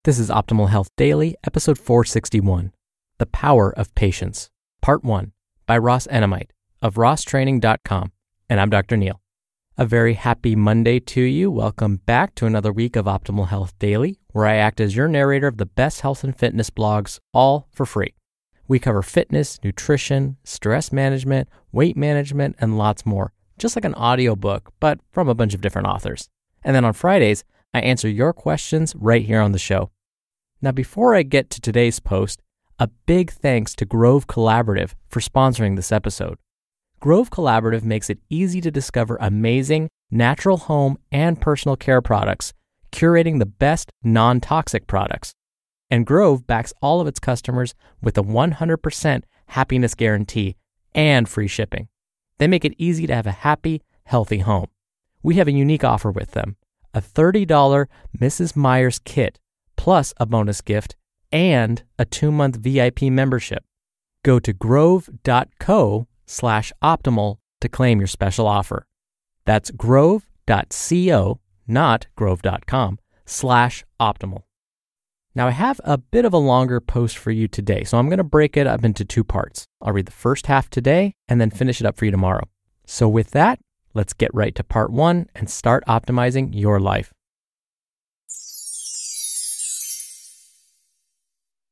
This is Optimal Health Daily, episode 461, The Power of Patience, Part 1, by Ross Enamait of rosstraining.com, and I'm Dr. Neil. A very happy Monday to you. Welcome back to another week of Optimal Health Daily, where I act as your narrator of the best health and fitness blogs, all for free. We cover fitness, nutrition, stress management, weight management, and lots more, just like an audiobook, but from a bunch of different authors. And then on Fridays, I answer your questions right here on the show. Now, before I get to today's post, a big thanks to Grove Collaborative for sponsoring this episode. Grove Collaborative makes it easy to discover amazing natural home and personal care products, curating the best non-toxic products. And Grove backs all of its customers with a 100% happiness guarantee and free shipping. They make it easy to have a happy, healthy home. We have a unique offer with them, a $30 Mrs. Meyer's kit, plus a bonus gift and a 2-month VIP membership. Go to grove.co/optimal to claim your special offer. That's grove.co, not grove.com/optimal. Now, I have a bit of a longer post for you today, so I'm going to break it up into 2 parts. I'll read the first half today and then finish it up for you tomorrow. So with that, let's get right to part 1 and start optimizing your life.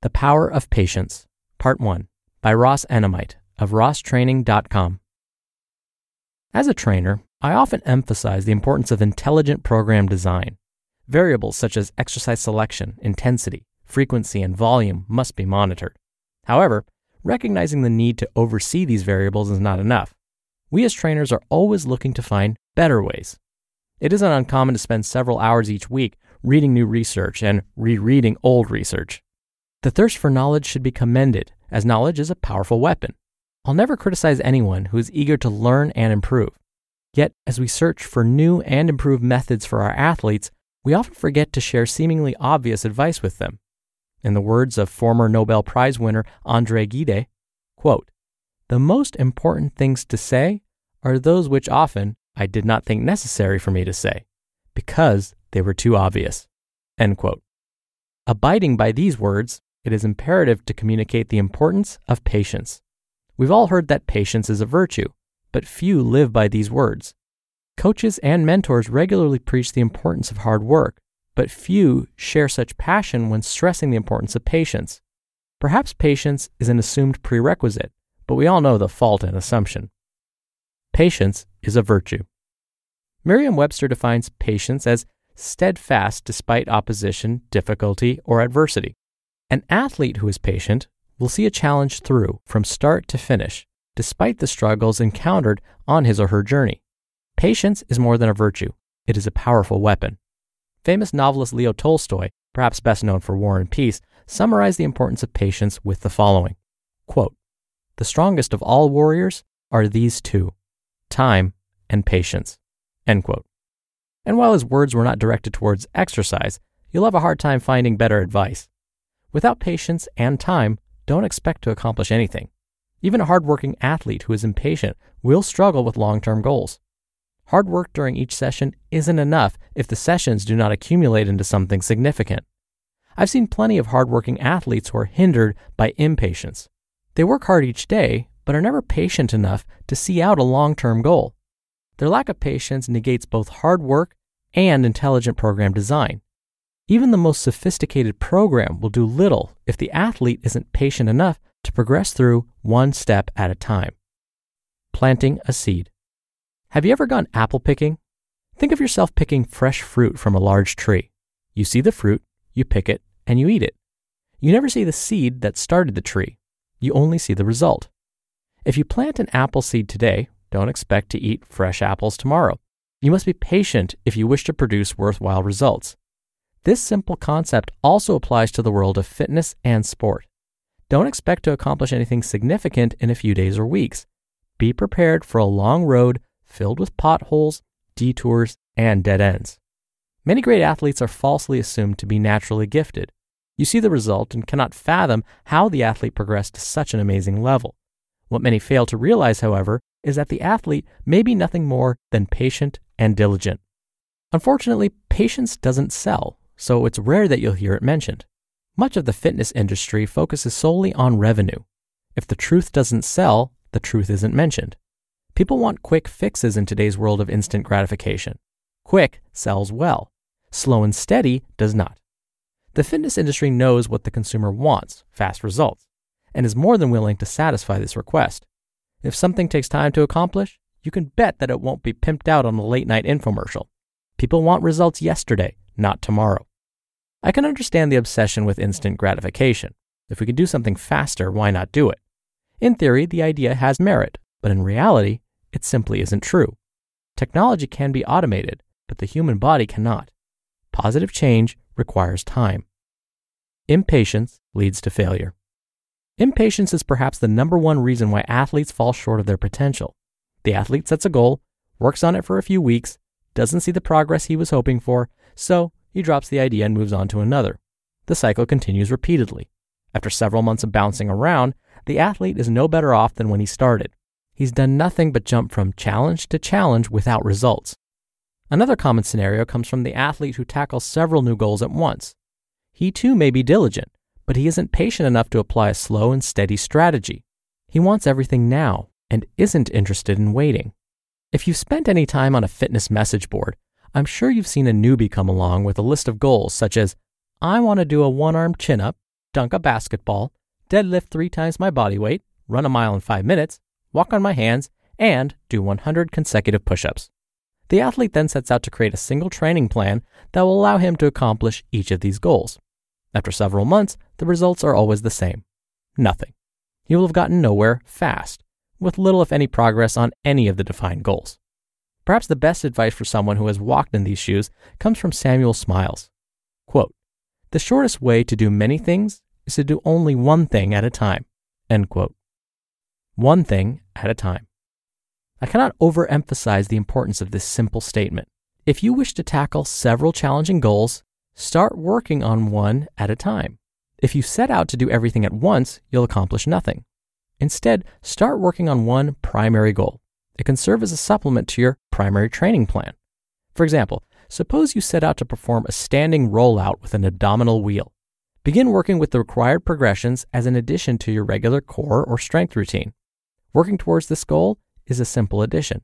The Power of Patience, Part 1, by Ross Enamait of rosstraining.com. As a trainer, I often emphasize the importance of intelligent program design. Variables such as exercise selection, intensity, frequency, and volume must be monitored. However, recognizing the need to oversee these variables is not enough. We as trainers are always looking to find better ways. It isn't uncommon to spend several hours each week reading new research and rereading old research. The thirst for knowledge should be commended, as knowledge is a powerful weapon. I'll never criticize anyone who is eager to learn and improve. Yet, as we search for new and improved methods for our athletes, we often forget to share seemingly obvious advice with them. In the words of former Nobel Prize winner André Gide, quote, "The most important things to say are those which often I did not think necessary for me to say, because they were too obvious." End quote. Abiding by these words, it is imperative to communicate the importance of patience. We've all heard that patience is a virtue, but few live by these words. Coaches and mentors regularly preach the importance of hard work, but few share such passion when stressing the importance of patience. Perhaps patience is an assumed prerequisite, but we all know the fault in assumption. Patience is a virtue. Merriam-Webster defines patience as steadfast despite opposition, difficulty, or adversity. An athlete who is patient will see a challenge through from start to finish, despite the struggles encountered on his or her journey. Patience is more than a virtue. It is a powerful weapon. Famous novelist Leo Tolstoy, perhaps best known for War and Peace, summarized the importance of patience with the following, quote, "The strongest of all warriors are these two, time and patience," end quote. And while his words were not directed towards exercise, you'll have a hard time finding better advice. Without patience and time, don't expect to accomplish anything. Even a hardworking athlete who is impatient will struggle with long-term goals. Hard work during each session isn't enough if the sessions do not accumulate into something significant. I've seen plenty of hardworking athletes who are hindered by impatience. They work hard each day, but are never patient enough to see out a long-term goal. Their lack of patience negates both hard work and intelligent program design. Even the most sophisticated program will do little if the athlete isn't patient enough to progress through one step at a time. Planting a seed. Have you ever gone apple picking? Think of yourself picking fresh fruit from a large tree. You see the fruit, you pick it, and you eat it. You never see the seed that started the tree. You only see the result. If you plant an apple seed today, don't expect to eat fresh apples tomorrow. You must be patient if you wish to produce worthwhile results. This simple concept also applies to the world of fitness and sport. Don't expect to accomplish anything significant in a few days or weeks. Be prepared for a long road filled with potholes, detours, and dead ends. Many great athletes are falsely assumed to be naturally gifted. You see the result and cannot fathom how the athlete progressed to such an amazing level. What many fail to realize, however, is that the athlete may be nothing more than patient and diligent. Unfortunately, patience doesn't sell, so it's rare that you'll hear it mentioned. Much of the fitness industry focuses solely on revenue. If the truth doesn't sell, the truth isn't mentioned. People want quick fixes in today's world of instant gratification. Quick sells well. Slow and steady does not. The fitness industry knows what the consumer wants, fast results, and is more than willing to satisfy this request. If something takes time to accomplish, you can bet that it won't be pimped out on a late-night infomercial. People want results yesterday, not tomorrow. I can understand the obsession with instant gratification. If we can do something faster, why not do it? In theory, the idea has merit, but in reality, it simply isn't true. Technology can be automated, but the human body cannot. Positive change requires time. Impatience leads to failure. Impatience is perhaps the number one reason why athletes fall short of their potential. The athlete sets a goal, works on it for a few weeks, doesn't see the progress he was hoping for, so he drops the idea and moves on to another. The cycle continues repeatedly. After several months of bouncing around, the athlete is no better off than when he started. He's done nothing but jump from challenge to challenge without results. Another common scenario comes from the athlete who tackles several new goals at once. He too may be diligent, but he isn't patient enough to apply a slow and steady strategy. He wants everything now and isn't interested in waiting. If you've spent any time on a fitness message board, I'm sure you've seen a newbie come along with a list of goals such as, I want to do a one-arm chin-up, dunk a basketball, deadlift 3 times my body weight, run a mile in 5 minutes, walk on my hands, and do 100 consecutive push-ups. The athlete then sets out to create a single training plan that will allow him to accomplish each of these goals. After several months, the results are always the same. Nothing. He will have gotten nowhere fast, with little if any progress on any of the defined goals. Perhaps the best advice for someone who has walked in these shoes comes from Samuel Smiles. Quote, "The shortest way to do many things is to do only one thing at a time." End quote. One thing at a time. I cannot overemphasize the importance of this simple statement. If you wish to tackle several challenging goals, start working on one at a time. If you set out to do everything at once, you'll accomplish nothing. Instead, start working on one primary goal. It can serve as a supplement to your primary training plan. For example, suppose you set out to perform a standing rollout with an abdominal wheel. Begin working with the required progressions as an addition to your regular core or strength routine. Working towards this goal is a simple addition.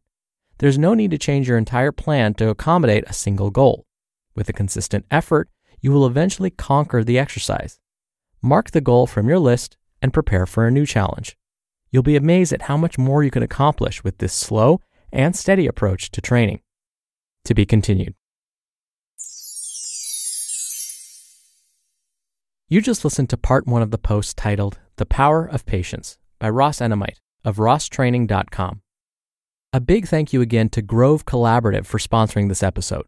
There's no need to change your entire plan to accommodate a single goal. With a consistent effort, you will eventually conquer the exercise. Mark the goal from your list and prepare for a new challenge. You'll be amazed at how much more you can accomplish with this slow and steady approach to training. To be continued. You just listened to part 1 of the post titled The Power of Patience by Ross Enamait of rosstraining.com. A big thank you again to Grove Collaborative for sponsoring this episode.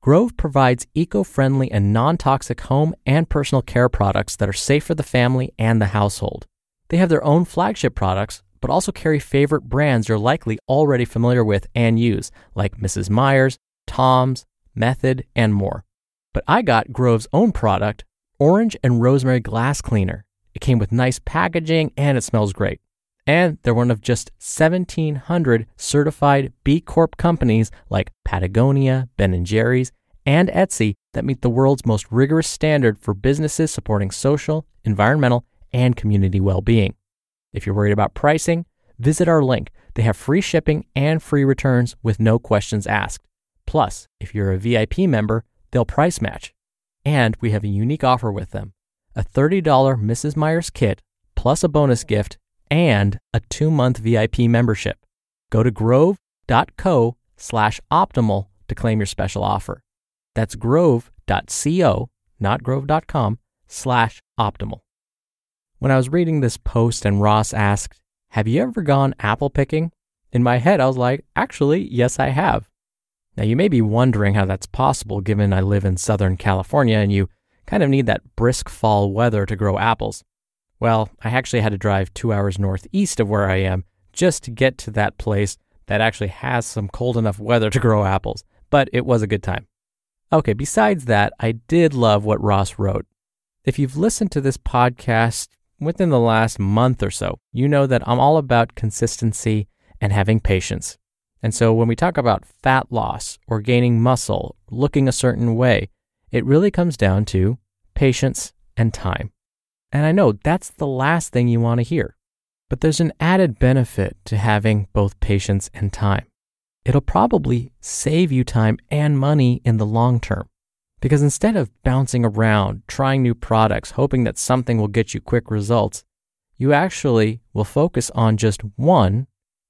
Grove provides eco-friendly and non-toxic home and personal care products that are safe for the family and the household. They have their own flagship products, but also carry favorite brands you're likely already familiar with and use, like Mrs. Meyer's, Tom's, Method, and more. But I got Grove's own product, Orange and Rosemary Glass Cleaner. It came with nice packaging and it smells great. And they're one of just 1,700 certified B Corp companies like Patagonia, Ben & Jerry's, and Etsy that meet the world's most rigorous standard for businesses supporting social, environmental, and community well-being. If you're worried about pricing, visit our link. They have free shipping and free returns with no questions asked. Plus, if you're a VIP member, they'll price match. And we have a unique offer with them, a $30 Mrs. Meyer's kit plus a bonus gift and a 2-month VIP membership. Go to grove.co/optimal to claim your special offer. That's grove.co, not grove.com/optimal. When I was reading this post and Ross asked, "Have you ever gone apple picking?" In my head, I was like, actually, yes, I have. Now, you may be wondering how that's possible given I live in Southern California and you kind of need that brisk fall weather to grow apples. Well, I actually had to drive 2 hours northeast of where I am just to get to that place that actually has some cold enough weather to grow apples, but it was a good time. Okay, besides that, I did love what Ross wrote. If you've listened to this podcast within the last month or so, you know that I'm all about consistency and having patience. And so when we talk about fat loss or gaining muscle, looking a certain way, It really comes down to patience and time. And I know that's the last thing you want to hear, but there's an added benefit to having both patience and time. It'll probably save you time and money in the long term, because instead of bouncing around, trying new products, hoping that something will get you quick results, you actually will focus on just one,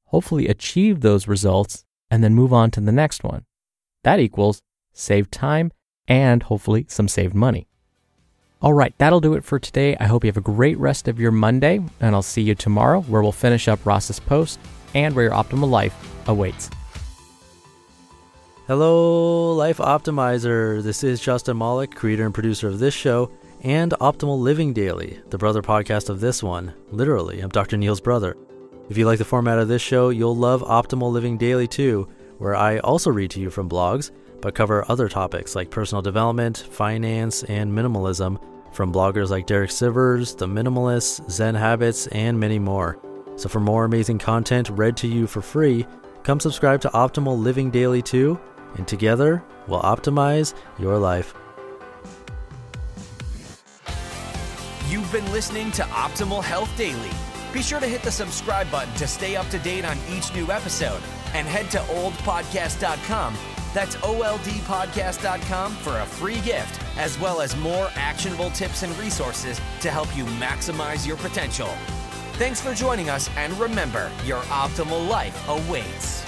hopefully achieve those results, and then move on to the next one. That equals saved time and hopefully some saved money. All right, that'll do it for today. I hope you have a great rest of your Monday, and I'll see you tomorrow where we'll finish up Ross's post and where your optimal life awaits. Hello, Life Optimizer. This is Justin Malik, creator and producer of this show and Optimal Living Daily, the brother podcast of this one. Literally, I'm Dr. Neil's brother. If you like the format of this show, you'll love Optimal Living Daily too, where I also read to you from blogs, but cover other topics like personal development, finance, and minimalism from bloggers like Derek Sivers, The Minimalists, Zen Habits, and many more. So for more amazing content read to you for free, come subscribe to Optimal Living Daily too, and together we'll optimize your life. You've been listening to Optimal Health Daily. Be sure to hit the subscribe button to stay up to date on each new episode, and head to oldpodcast.com. That's oldpodcast.com for a free gift, as well as more actionable tips and resources to help you maximize your potential. Thanks for joining us, and remember, your optimal life awaits.